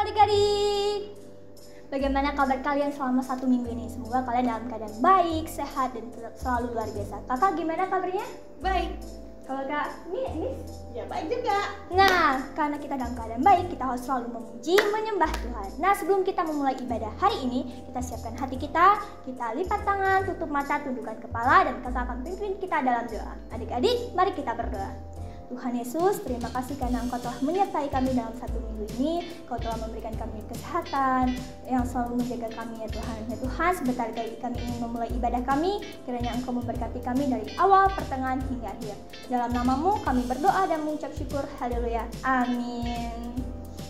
adik-adik. Bagaimana kabar kalian selama 1 minggu ini? Semoga kalian dalam keadaan baik, sehat, dan selalu luar biasa. Kakak gimana kabarnya? Baik. Kalau kak, ini? Ya baik juga. Nah, karena kita dalam keadaan baik, kita harus selalu memuji, menyembah Tuhan. Nah, sebelum kita memulai ibadah hari ini, kita siapkan hati kita lipat tangan, tutup mata, tundukkan kepala, dan kakak akan pimpin kita dalam doa. Adik-adik, mari kita berdoa. Tuhan Yesus, terima kasih karena Engkau telah menyertai kami dalam 1 minggu ini. Engkau telah memberikan kami kesehatan yang selalu menjaga kami ya Tuhan. Ya Tuhan, sebentar lagi kami ingin memulai ibadah kami. Kiranya Engkau memberkati kami dari awal, pertengahan, hingga akhir. Dalam nama-Mu kami berdoa dan mengucap syukur. Haleluya. Amin.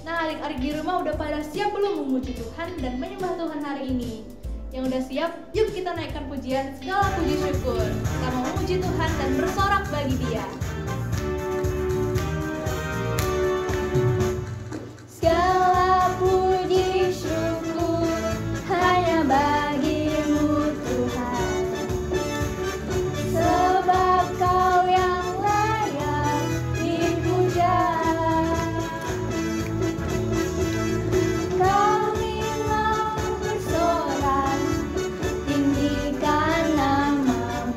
Nah, adik-adik di rumah udah pada siap belum memuji Tuhan dan menyembah Tuhan hari ini? Yang udah siap, yuk kita naikkan pujian segala puji syukur. Kita mau memuji Tuhan dan bersorak bagi Dia. Segala puji syukur hanya bagi-Mu Tuhan, sebab Kau yang layak dipuja. Kami mau bersorak, tinggikan nama-Mu.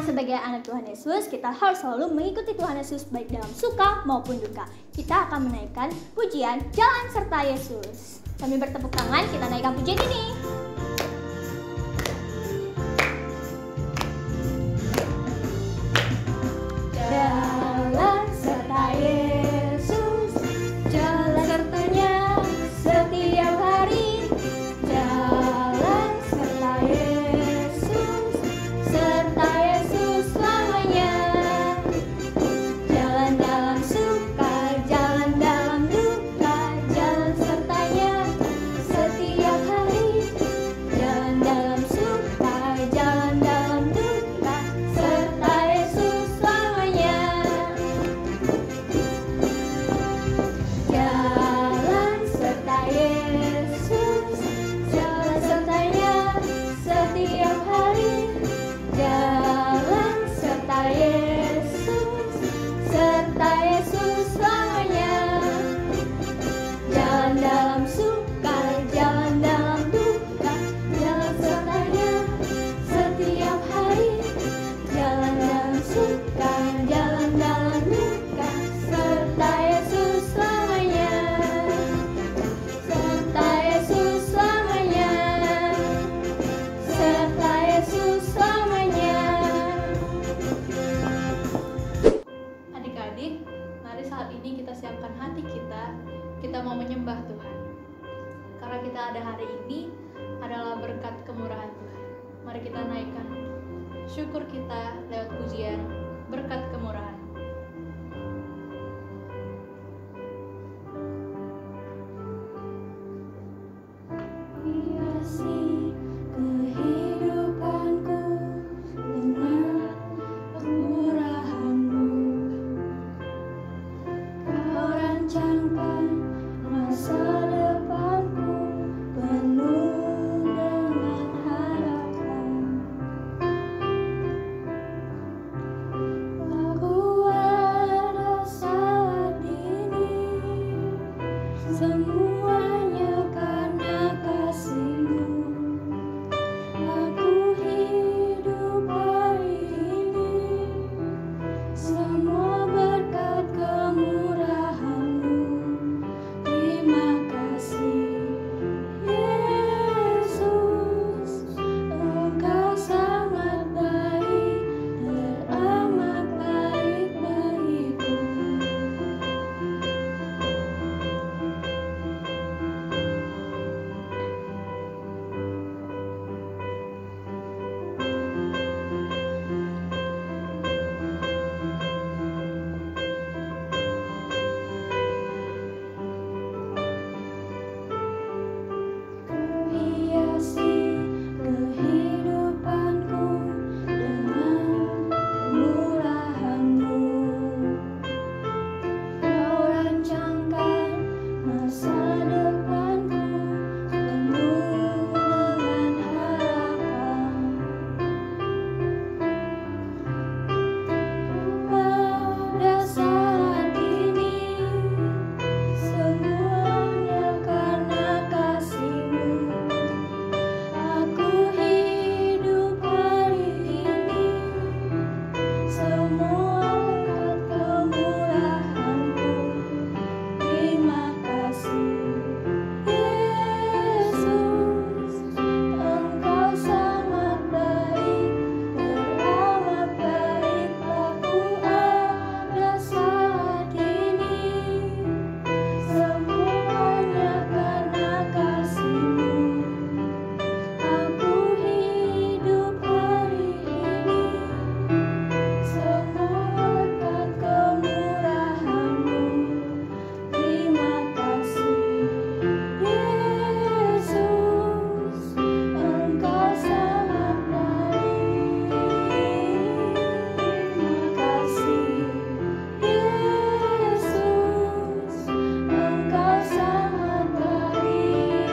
Sebagai anak Tuhan Yesus, kita harus selalu mengikuti Tuhan Yesus baik dalam suka maupun duka. Kita akan menaikkan pujian Jalan Serta Yesus. Sambil bertepuk tangan, kita naikkan pujian ini. Jalan serta Yesus, jalan sertanya setiap hari. Jalan serta Yesus, serta Yesus selamanya. Jalan dalam suka, jalan dalam duka, jalan sertanya setiap hari. kita ada hari ini adalah berkat kemurahan Tuhan. Mari kita naikkan syukur kita lewat pujian berkat kemurahan. Hiasi kehidupanku dengan kemurahan-Mu. Kau rancangkan masa depanku penuh dengan harapan. Aku ada saat ini, semuanya karena kasih-Mu. Aku hidup hari ini, semua berkat kemurahan-Mu. Terima kasih, Yesus, Engkau sangat baik, teramat baik bagiku. Hiasi kehidupanku dengan kemurahan-Mu. Kau rancangkan masa depanku penuh dengan harapan. Pada saat ini, semuanya karena kasih-Mu. Aku hidup hari ini, semua berkat kemurahan-Mu. Terima kasih, Yesus, Engkau sangat baik, teramat baik. Aku ada saat ini, semuanya karena kasih-Mu. Aku hidup hari ini, semua berkat kemurahan-Mu. Terima kasih, Yesus, Engkau sangat baik. Terima kasih, Yesus, Engkau sangat baik.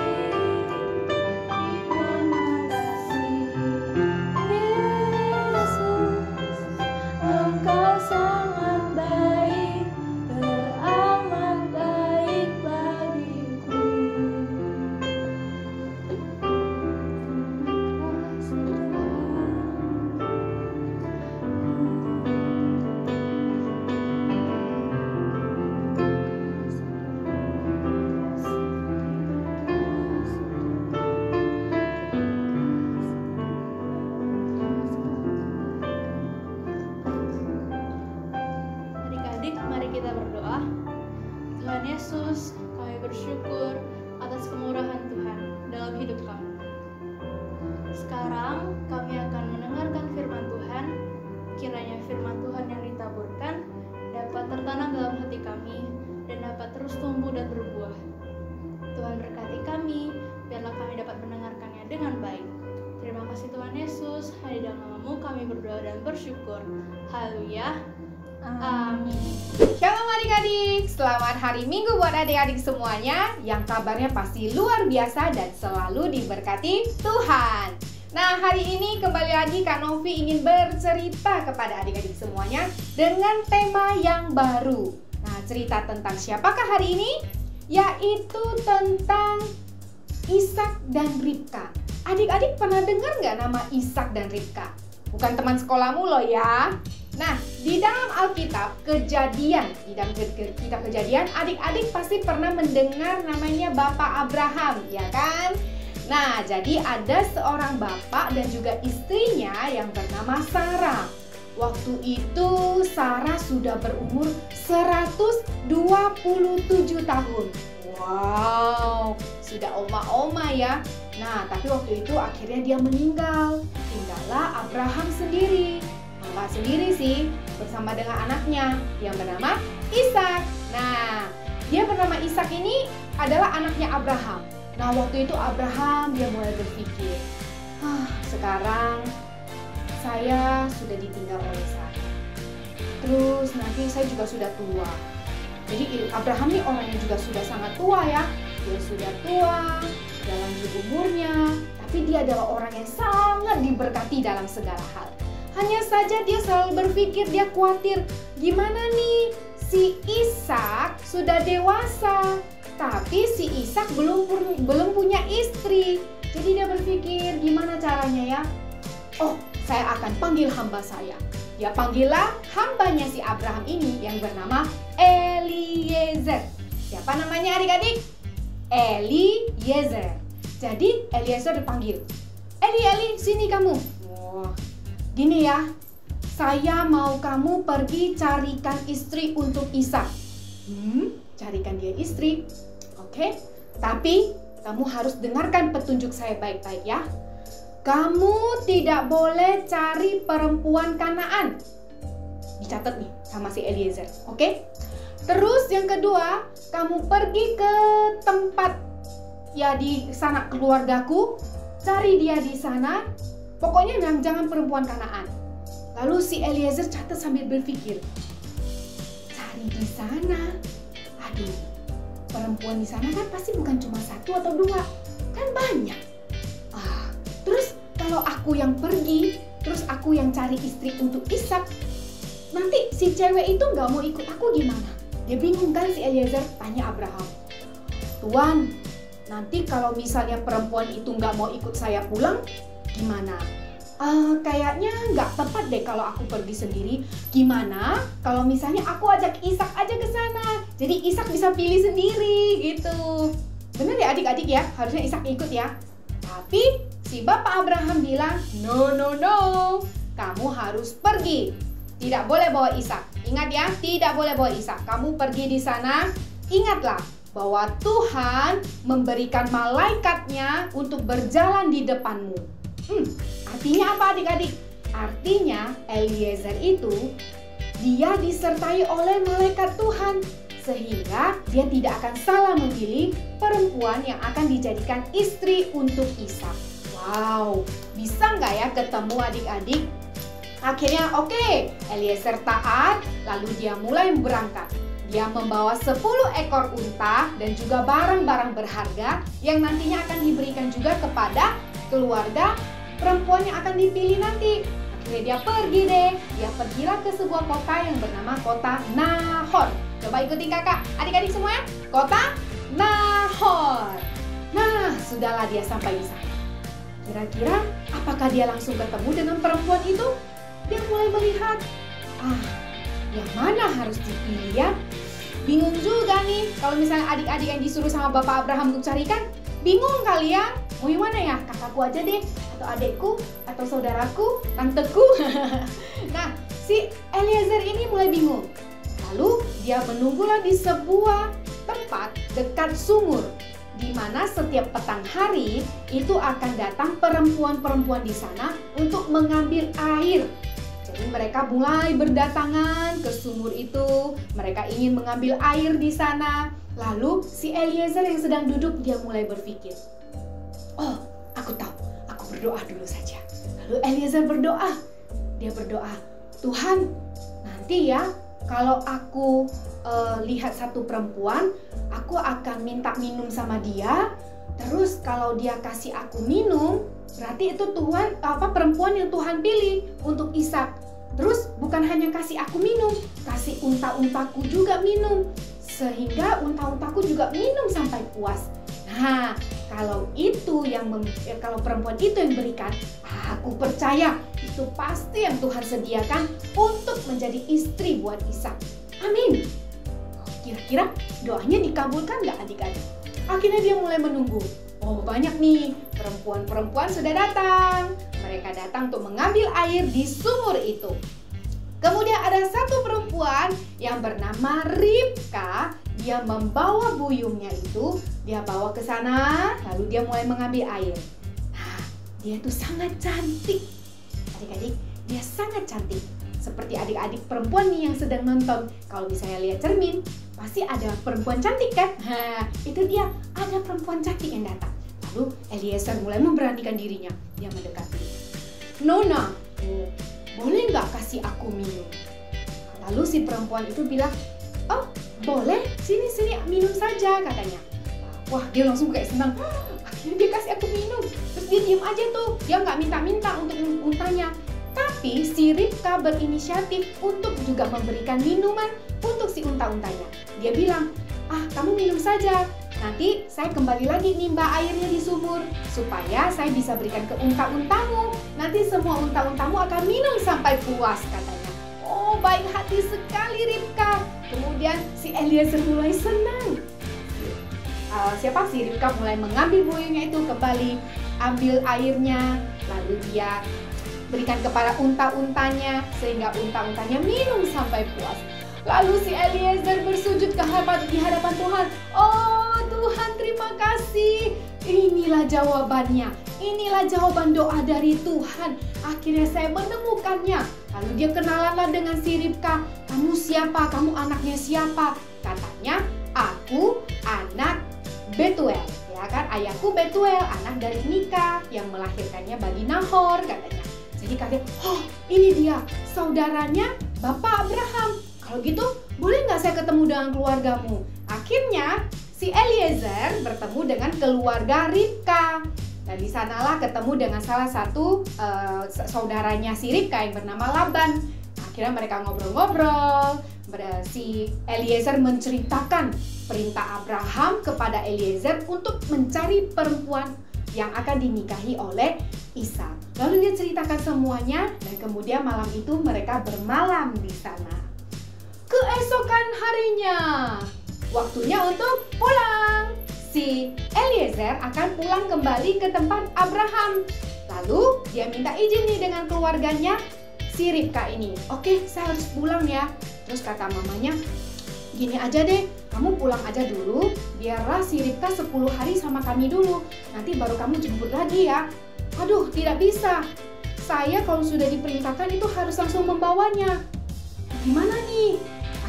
Terima kasih, Yesus, Engkau sangat baik, teramat baik bagiku. Adik-adik, mari kita berdoa. Tuhan Yesus, kami bersyukur atas kemurahan Tuhan dalam hidup kami. Sekarang kami akan mendengarkan firman Tuhan. Kiranya firman Tuhan yang ditaburkan dapat tertanam dalam hati kami dan dapat terus tumbuh dan berbuah. Tuhan berkati kami, biarlah kami dapat mendengarkannya dengan baik. Terima kasih Tuhan Yesus, hanya dalam nama-Mu kami berdoa dan bersyukur. Haleluya. Amin. Shalom adik-adik, selamat hari Minggu buat adik-adik semuanya yang kabarnya pasti luar biasa dan selalu diberkati Tuhan. Nah, hari ini kembali lagi Kak Novi ingin bercerita kepada adik-adik semuanya dengan tema yang baru. Nah, cerita tentang siapakah hari ini? Yaitu tentang Ishak dan Ribka. Adik-adik pernah dengar nggak nama Ishak dan Ribka? Bukan teman sekolahmu loh ya. Nah, di dalam Alkitab Kejadian, di dalam kitab Kejadian, adik-adik pasti pernah mendengar namanya Bapak Abraham, ya kan? Nah, jadi ada seorang bapak dan juga istrinya yang bernama Sarah. Waktu itu Sarah sudah berumur 127 tahun. Wow, sudah oma-oma ya. Nah, tapi waktu itu akhirnya dia meninggal. Tinggallah Abraham sendiri. Nggak sendiri sih, bersama dengan anaknya yang bernama Ishak. Nah, dia bernama Ishak ini adalah anaknya Abraham. Nah, waktu itu Abraham dia mulai berpikir, sekarang saya sudah ditinggal oleh saya. Terus nanti saya juga sudah tua. Jadi Abraham ini orang yang juga sudah sangat tua ya. Dia sudah tua dalam umurnya, tapi dia adalah orang yang sangat diberkati dalam segala hal. Hanya saja dia selalu berpikir, dia khawatir, gimana nih si Ishak sudah dewasa, tapi si Ishak belum punya istri. Jadi dia berpikir, gimana caranya ya? Oh, saya akan panggil hamba saya. Dia panggillah hambanya si Abraham ini yang bernama Eliezer. Siapa namanya adik-adik? Eliezer. Jadi Eliezer dipanggil. Eli, sini kamu. Wah, gini ya, saya mau kamu pergi carikan istri untuk Ishak. Carikan dia istri. Oke, tapi kamu harus dengarkan petunjuk saya baik-baik ya. Kamu tidak boleh cari perempuan Kanaan. Dicatat nih sama si Eliezer, oke? Terus yang kedua, kamu pergi ke tempat ya di sana keluargaku, cari dia di sana. Pokoknya jangan perempuan Kanaan. Lalu si Eliezer catat sambil berpikir, cari di sana. Aduh, perempuan di sana kan pasti bukan cuma satu atau dua, kan banyak. Terus kalau aku yang pergi, terus aku yang cari istri untuk Ishak, nanti si cewek itu nggak mau ikut aku gimana? Dia bingung kan si Eliezer, tanya Abraham, Tuan, nanti kalau misalnya perempuan itu nggak mau ikut saya pulang, gimana? Kayaknya nggak tepat deh kalau aku pergi sendiri. Gimana kalau misalnya aku ajak Ishak aja ke sana? Jadi Ishak bisa pilih sendiri gitu. Bener ya adik-adik ya, harusnya Ishak ikut ya. Tapi si Bapak Abraham bilang, no, kamu harus pergi. Tidak boleh bawa Ishak. Ingat ya, tidak boleh bawa Ishak. Kamu pergi di sana, ingatlah bahwa Tuhan memberikan malaikatnya untuk berjalan di depanmu. Artinya apa adik-adik? Artinya Eliezer itu dia disertai oleh malaikat Tuhan, sehingga dia tidak akan salah memilih perempuan yang akan dijadikan istri untuk Ishak. Wow, bisa nggak ya ketemu adik-adik? Akhirnya oke, Eliezer taat, lalu dia mulai berangkat. Dia membawa 10 ekor unta dan juga barang-barang berharga yang nantinya akan diberikan juga kepada keluarga perempuan yang akan dipilih nanti. Akhirnya dia pergi deh, dia pergilah ke sebuah kota yang bernama kota Nahor. Coba ikuti kakak, adik-adik semuanya, kota Nahor. Nah, sudahlah dia sampai di sana. Kira-kira apakah dia langsung ketemu dengan perempuan itu? Dia mulai melihat, yang mana harus dipilih ya? Bingung juga nih, kalau misalnya adik-adik yang disuruh sama Bapak Abraham untuk carikan, bingung kali ya? Mau yang mana ya? Kakakku aja deh, atau adekku, atau saudaraku, tanteku. Nah, si Eliezer ini mulai bingung. Lalu dia menunggulah di sebuah tempat dekat sumur, di mana setiap petang hari itu akan datang perempuan-perempuan di sana untuk mengambil air. Jadi mereka mulai berdatangan ke sumur itu, mereka ingin mengambil air di sana. Lalu si Eliezer yang sedang duduk dia mulai berpikir, oh aku tahu, aku berdoa dulu saja. Lalu Eliezer berdoa, dia berdoa, Tuhan nanti ya kalau aku lihat satu perempuan, aku akan minta minum sama dia. Terus kalau dia kasih aku minum, berarti itu Tuhan perempuan yang Tuhan pilih untuk Ishak. Terus bukan hanya kasih aku minum, kasih unta-untaku juga minum, sehingga unta-untaku juga minum sampai puas. Nah, kalau kalau perempuan itu yang berikan, aku percaya itu pasti yang Tuhan sediakan untuk menjadi istri buat Ishak. Amin. Kira-kira doanya dikabulkan nggak adik-adik? Akhirnya dia mulai menunggu. Oh, banyak nih perempuan-perempuan sudah datang. Mereka datang untuk mengambil air di sumur itu. Kemudian ada satu perempuan yang bernama Ribka. dia membawa buyungnya itu, dia bawa ke sana, lalu dia mulai mengambil air. Nah, dia tuh sangat cantik. Adik-adik, dia sangat cantik. Seperti adik-adik perempuan nih yang sedang nonton. Kalau misalnya lihat cermin, pasti ada perempuan cantik kan? Nah, itu dia, ada perempuan cantik yang datang. Lalu Eliezer mulai memberanikan dirinya. Dia mendekati. Nona, boleh nggak kasih aku minum? Lalu si perempuan itu bilang, oh boleh, sini minum saja katanya. Wah, dia langsung kayak senang. Akhirnya dia kasih aku minum. Terus dia diam aja tuh, dia nggak minta-minta untuk untanya. Tapi si Ribka berinisiatif untuk juga memberikan minuman untuk si unta-untanya. Dia bilang, kamu minum saja. Nanti saya kembali lagi nimba airnya di sumur supaya saya bisa berikan ke unta-untamu. Nanti semua unta-untamu akan minum sampai puas katanya. Oh, baik hati sekali Ribka. Kemudian si Eliezer mulai senang. Si Ribka mulai mengambil buyungnya itu kembali, ambil airnya, lalu dia berikan kepada unta-untanya sehingga unta-untanya minum sampai puas. Lalu si Eliezer bersujud di hadapan Tuhan. Oh Tuhan, terima kasih. Inilah jawabannya. Inilah jawaban doa dari Tuhan. Akhirnya saya menemukannya. Lalu dia kenalanlah dengan si Ribka. Kamu siapa? Kamu anaknya siapa? Katanya, aku anak Betuel. Ya kan, ayahku Betuel, anak dari Milka yang melahirkannya bagi Nahor katanya. Jadi kaget, oh ini dia saudaranya Bapak Abraham. Kalau gitu boleh nggak saya ketemu dengan keluargamu? Akhirnya si Eliezer bertemu dengan keluarga Ribka. Dan di sanalah ketemu dengan salah satu saudaranya si Ribka yang bernama Laban. Akhirnya mereka ngobrol-ngobrol. Si Eliezer menceritakan perintah Abraham kepada Eliezer untuk mencari perempuan yang akan dinikahi oleh Ishak. Lalu dia ceritakan semuanya dan kemudian malam itu mereka bermalam di sana. Keesokan harinya, waktunya untuk pulang. Si Eliezer akan pulang kembali ke tempat Abraham. Lalu dia minta izin nih dengan keluarganya si Ribka ini. Oke, saya harus pulang ya. Terus kata mamanya, gini aja deh, kamu pulang aja dulu, biarlah si Ribka 10 hari sama kami dulu. Nanti baru kamu jemput lagi ya. Aduh, tidak bisa. Saya kalau sudah diperintahkan itu harus langsung membawanya. Gimana nih?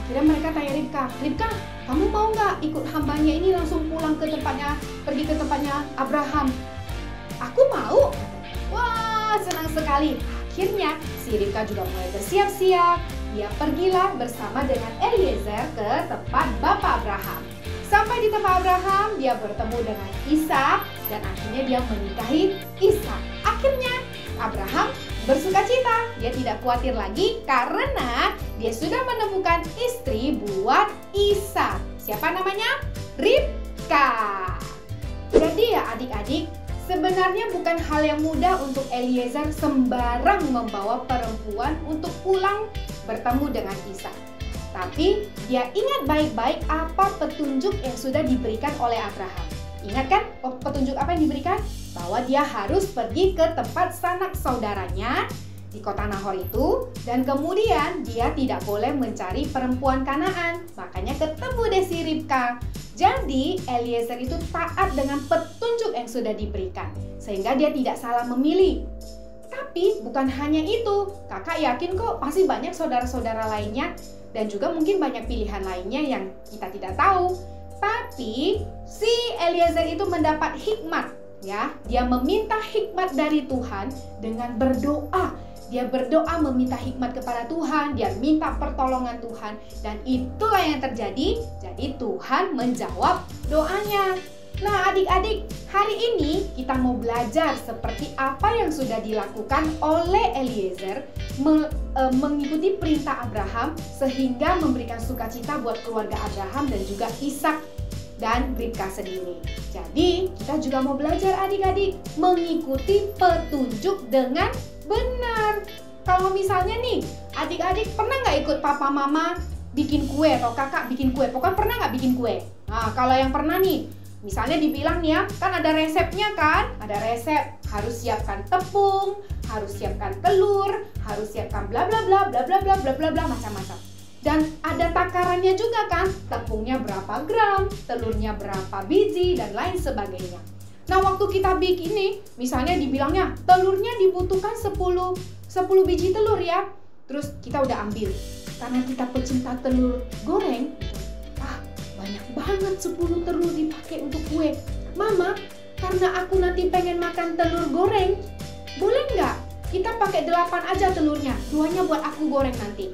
Akhirnya mereka tanya Ribka, Ribka, kamu mau nggak ikut hambanya ini langsung pulang ke tempatnya, pergi ke tempatnya Abraham? Aku mau. Wah, senang sekali. Akhirnya si Ribka juga mulai bersiap-siap. Dia pergilah bersama dengan Eliezer ke tempat Bapak Abraham. Sampai di tempat Abraham, dia bertemu dengan Ishak dan akhirnya dia menikahi Ishak. Akhirnya Abraham bersukacita, dia tidak khawatir lagi karena dia sudah menemukan istri buat Ishak. Siapa namanya? Ribka. Jadi ya adik-adik, sebenarnya bukan hal yang mudah untuk Eliezer sembarang membawa perempuan untuk pulang bertemu dengan Ishak. Tapi dia ingat baik-baik apa petunjuk yang sudah diberikan oleh Abraham. Ingat kan petunjuk apa yang diberikan? Bahwa dia harus pergi ke tempat sanak saudaranya di kota Nahor itu. Dan kemudian dia tidak boleh mencari perempuan Kanaan. Makanya ketemu deh si Ribka. Jadi Eliezer itu taat dengan petunjuk yang sudah diberikan. Sehingga dia tidak salah memilih. Tapi bukan hanya itu. Kakak yakin kok pasti banyak saudara-saudara lainnya. Dan juga mungkin banyak pilihan lainnya yang kita tidak tahu. Tapi si Eliezer itu mendapat hikmat, ya. Dia meminta hikmat dari Tuhan dengan berdoa. Dia berdoa meminta hikmat kepada Tuhan, dia minta pertolongan Tuhan, dan itulah yang terjadi. Jadi Tuhan menjawab doanya. Nah, adik-adik, hari ini kita mau belajar seperti apa yang sudah dilakukan oleh Eliezer mengikuti perintah Abraham sehingga memberikan sukacita buat keluarga Abraham dan juga Ishak dan Ribka sendiri. Jadi, kita juga mau belajar adik-adik mengikuti petunjuk dengan benar. Kalau misalnya nih, adik-adik pernah nggak ikut papa mama bikin kue atau kakak bikin kue? Pokoknya pernah nggak bikin kue? Nah, kalau yang pernah nih, misalnya dibilang nih ya, kan ada resepnya kan? Ada resep, harus siapkan tepung, harus siapkan telur, harus siapkan bla bla bla bla bla bla bla bla bla macam-macam. Dan ada takarannya juga kan, tepungnya berapa gram, telurnya berapa biji, dan lain sebagainya. Nah, waktu kita bikin ini, misalnya dibilangnya telurnya dibutuhkan 10 biji telur ya. Terus kita udah ambil. Karena kita pecinta telur goreng, banyak banget 10 telur dipakai untuk kue. Mama, karena aku nanti pengen makan telur goreng, boleh nggak kita pakai 8 aja telurnya, 2-nya buat aku goreng nanti.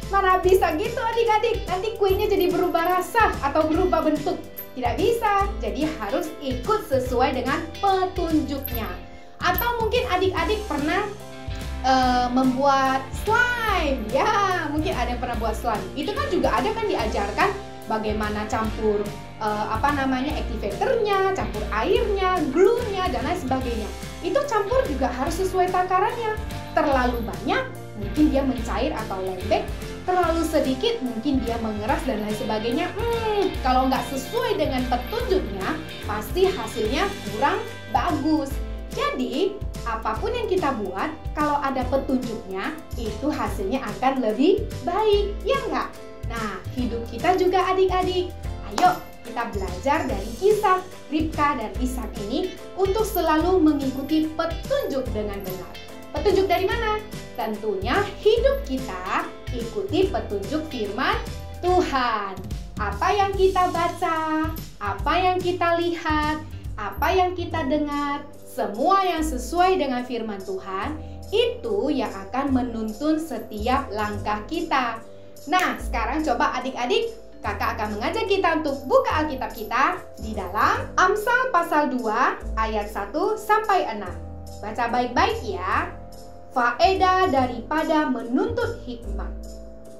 Mana bisa gitu adik-adik, nanti kuenya jadi berubah rasa atau berubah bentuk. Tidak bisa, jadi harus ikut sesuai dengan petunjuknya. Atau mungkin adik-adik pernah membuat slime. Ya, mungkin ada yang pernah buat slime. Itu kan juga ada kan diajarkan bagaimana campur activatornya, campur airnya, glue-nya, dan lain sebagainya. Itu campur juga harus sesuai takarannya. Terlalu banyak, mungkin dia mencair atau lembek. Terlalu sedikit, mungkin dia mengeras dan lain sebagainya. Kalau nggak sesuai dengan petunjuknya, pasti hasilnya kurang bagus. Jadi, apapun yang kita buat, kalau ada petunjuknya, itu hasilnya akan lebih baik, ya nggak? Nah, hidup kita juga adik-adik. Ayo, kita belajar dari kisah Ribka dan Ishak ini untuk selalu mengikuti petunjuk dengan benar. Petunjuk dari mana? Tentunya hidup kita ikuti petunjuk firman Tuhan. Apa yang kita baca, apa yang kita lihat, apa yang kita dengar, semua yang sesuai dengan firman Tuhan, itu yang akan menuntun setiap langkah kita. Nah, sekarang coba adik-adik, kakak akan mengajak kita untuk buka Alkitab kita di dalam Amsal pasal 2 ayat 1 sampai 6. Baca baik-baik ya. Faedah daripada menuntut hikmat.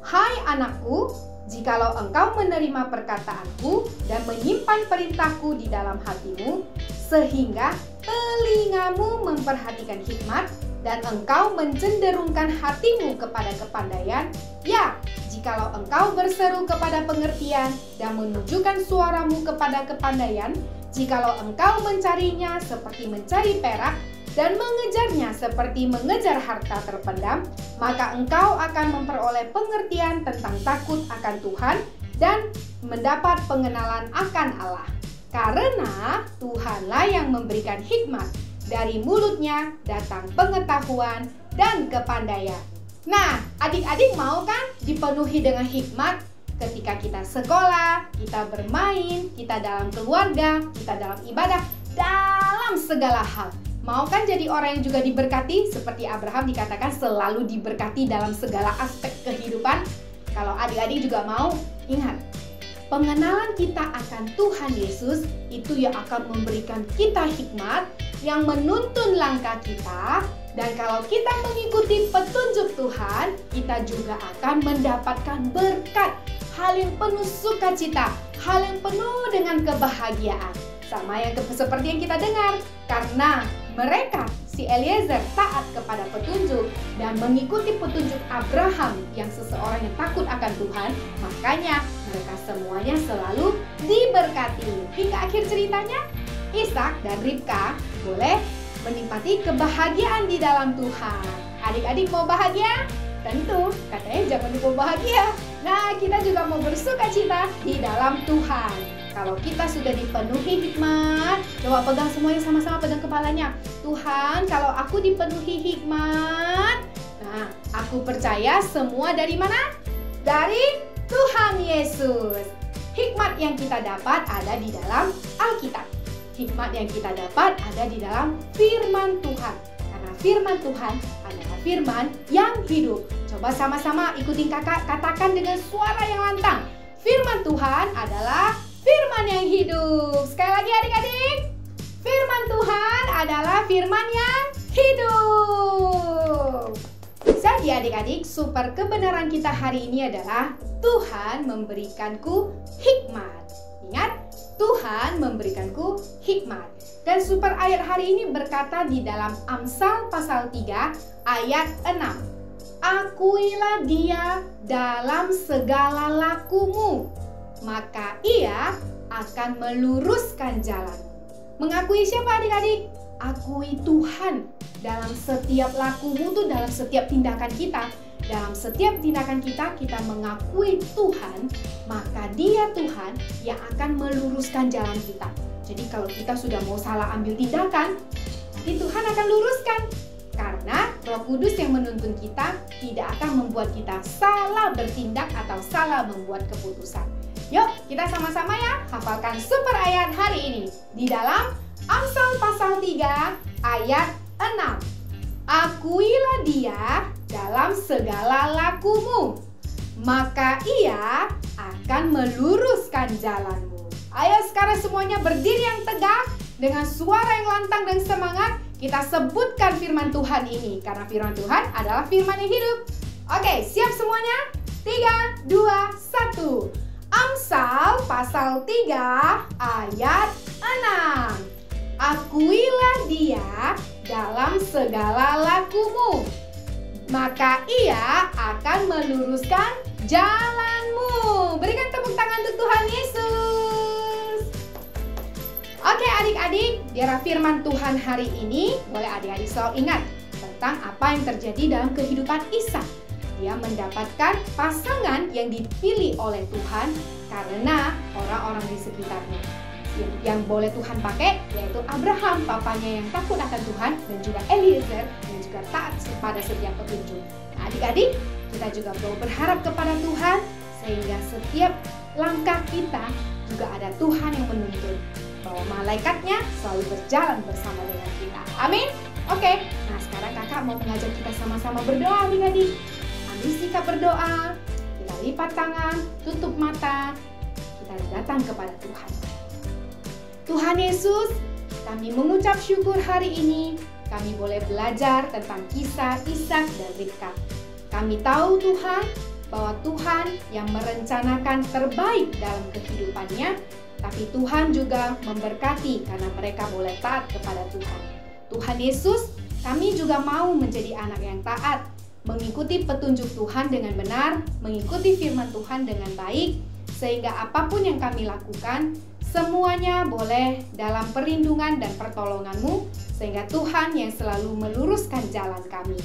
Hai anakku, jikalau engkau menerima perkataanku dan menyimpan perintahku di dalam hatimu, sehingga telingamu memperhatikan hikmat dan engkau mencenderungkan hatimu kepada kepandaian, ya, jikalau engkau berseru kepada pengertian dan menunjukkan suaramu kepada kepandaian, jikalau engkau mencarinya seperti mencari perak dan mengejarnya seperti mengejar harta terpendam, maka engkau akan memperoleh pengertian tentang takut akan Tuhan dan mendapat pengenalan akan Allah. Karena Tuhanlah yang memberikan hikmat, dari mulutnya datang pengetahuan dan kepandaian. Nah, adik-adik mau kan dipenuhi dengan hikmat ketika kita sekolah, kita bermain, kita dalam keluarga, kita dalam ibadah, dalam segala hal. Mau kan jadi orang yang juga diberkati, seperti Abraham dikatakan selalu diberkati dalam segala aspek kehidupan. Kalau adik-adik juga mau, ingat, pengenalan kita akan Tuhan Yesus itu yang akan memberikan kita hikmat, yang menuntun langkah kita. Dan kalau kita mengikuti petunjuk Tuhan, kita juga akan mendapatkan berkat, hal yang penuh sukacita, hal yang penuh dengan kebahagiaan. Sama yang seperti yang kita dengar, karena mereka, si Eliezer, taat kepada petunjuk dan mengikuti petunjuk Abraham yang seseorang yang takut akan Tuhan, makanya mereka semuanya selalu diberkati. Hingga akhir ceritanya, Ishak dan Ribka boleh menikmati kebahagiaan di dalam Tuhan. Adik-adik mau bahagia? Tentu, katanya jangan lupa bahagia. Nah, kita juga mau bersuka cita di dalam Tuhan. Kalau kita sudah dipenuhi hikmat, coba pegang semuanya sama-sama, pegang kepalanya. Tuhan, kalau aku dipenuhi hikmat, nah, aku percaya semua dari mana? Dari Tuhan Yesus. Hikmat yang kita dapat ada di dalam Alkitab. Hikmat yang kita dapat ada di dalam firman Tuhan. Karena firman Tuhan adalah firman yang hidup. Coba sama-sama ikutin kakak, katakan dengan suara yang lantang. Firman Tuhan adalah firman yang hidup. Sekali lagi adik-adik, firman Tuhan adalah firman yang hidup. Jadi adik-adik, super kebenaran kita hari ini adalah Tuhan memberikanku hikmat. Ingat, Tuhan memberikanku hikmat. Dan super ayat hari ini berkata di dalam Amsal pasal 3 ayat 6. Akuilah dia dalam segala lakumu, maka ia akan meluruskan jalan. Mengakui siapa adik-adik? Akui Tuhan dalam setiap lakumu tuh, dalam setiap tindakan kita. dalam setiap tindakan kita, kita mengakui Tuhan, maka Dia Tuhan yang akan meluruskan jalan kita. Jadi kalau kita sudah mau salah ambil tindakan, nanti Tuhan akan luruskan. Karena Roh Kudus yang menuntun kita tidak akan membuat kita salah bertindak atau salah membuat keputusan. Yuk, kita sama-sama ya hafalkan super ayat hari ini. Di dalam Amsal pasal 3 ayat 6. Akuilah Dia dalam segala lakumu, maka Ia akan meluruskan jalanmu. Ayo sekarang semuanya berdiri yang tegak dengan suara yang lantang dan semangat. Kita sebutkan firman Tuhan ini karena firman Tuhan adalah firman yang hidup. Oke, siap semuanya? 3, 2, 1. Amsal pasal 3 ayat 6. Akuilah Dia dalam segala lakumu, maka Ia akan meluruskan jalanmu. Berikan tepuk tangan untuk Tuhan Yesus. Oke adik-adik, biar firman Tuhan hari ini boleh adik-adik selalu ingat tentang apa yang terjadi dalam kehidupan Ishak. Dia mendapatkan pasangan yang dipilih oleh Tuhan karena orang-orang di sekitarnya. Yang boleh Tuhan pakai yaitu Abraham, papanya yang takut akan Tuhan, dan juga Eliezer yang juga taat pada setiap petunjuk. Nah, adik-adik, kita juga perlu berharap kepada Tuhan sehingga setiap langkah kita juga ada Tuhan yang menuntun, bahwa malaikatnya selalu berjalan bersama dengan kita. Amin. Oke, nah sekarang kakak mau mengajak kita sama-sama berdoa adik-adik. Ambil sikap berdoa, kita lipat tangan, tutup mata, kita datang kepada Tuhan. Tuhan Yesus, kami mengucap syukur hari ini, kami boleh belajar tentang kisah Ishak dan Ribka. Kami tahu Tuhan, bahwa Tuhan yang merencanakan terbaik dalam kehidupannya, tapi Tuhan juga memberkati karena mereka boleh taat kepada Tuhan. Tuhan Yesus, kami juga mau menjadi anak yang taat, mengikuti petunjuk Tuhan dengan benar, mengikuti firman Tuhan dengan baik, sehingga apapun yang kami lakukan, semuanya boleh dalam perlindungan dan pertolongan-Mu, sehingga Tuhan yang selalu meluruskan jalan kami.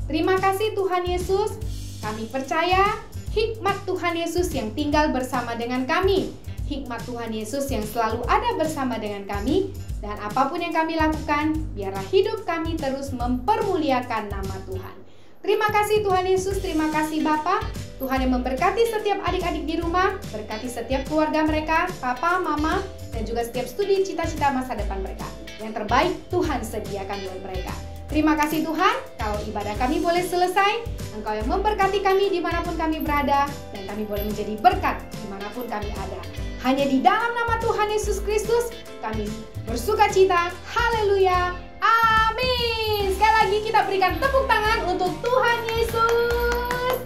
Terima kasih Tuhan Yesus, kami percaya hikmat Tuhan Yesus yang tinggal bersama dengan kami, hikmat Tuhan Yesus yang selalu ada bersama dengan kami, dan apapun yang kami lakukan, biarlah hidup kami terus mempermuliakan nama Tuhan. Terima kasih Tuhan Yesus, terima kasih Bapa. Tuhan yang memberkati setiap adik-adik di rumah, berkati setiap keluarga mereka, papa, mama, dan juga setiap studi cita-cita masa depan mereka. Yang terbaik Tuhan sediakan buat mereka. Terima kasih Tuhan, kalau ibadah kami boleh selesai, Engkau yang memberkati kami dimanapun kami berada, dan kami boleh menjadi berkat dimanapun kami ada. Hanya di dalam nama Tuhan Yesus Kristus, kami bersuka cita. Haleluya. Amin. Sekali lagi kita berikan tepuk tangan untuk Tuhan Yesus.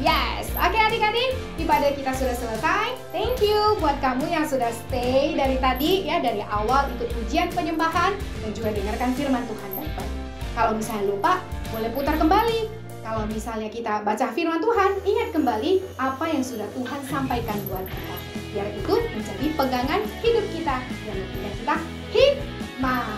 Yes, oke adik-adik, ibadah kita sudah selesai. Thank you buat kamu yang sudah stay dari tadi ya, dari awal ikut ujian penyembahan dan juga dengarkan firman Tuhan baik-baik. Kalau misalnya lupa, boleh putar kembali. Kalau misalnya kita baca firman Tuhan, ingat kembali apa yang sudah Tuhan sampaikan buat kita. Biar itu menjadi pegangan hidup kita yang membuat kita hikmat.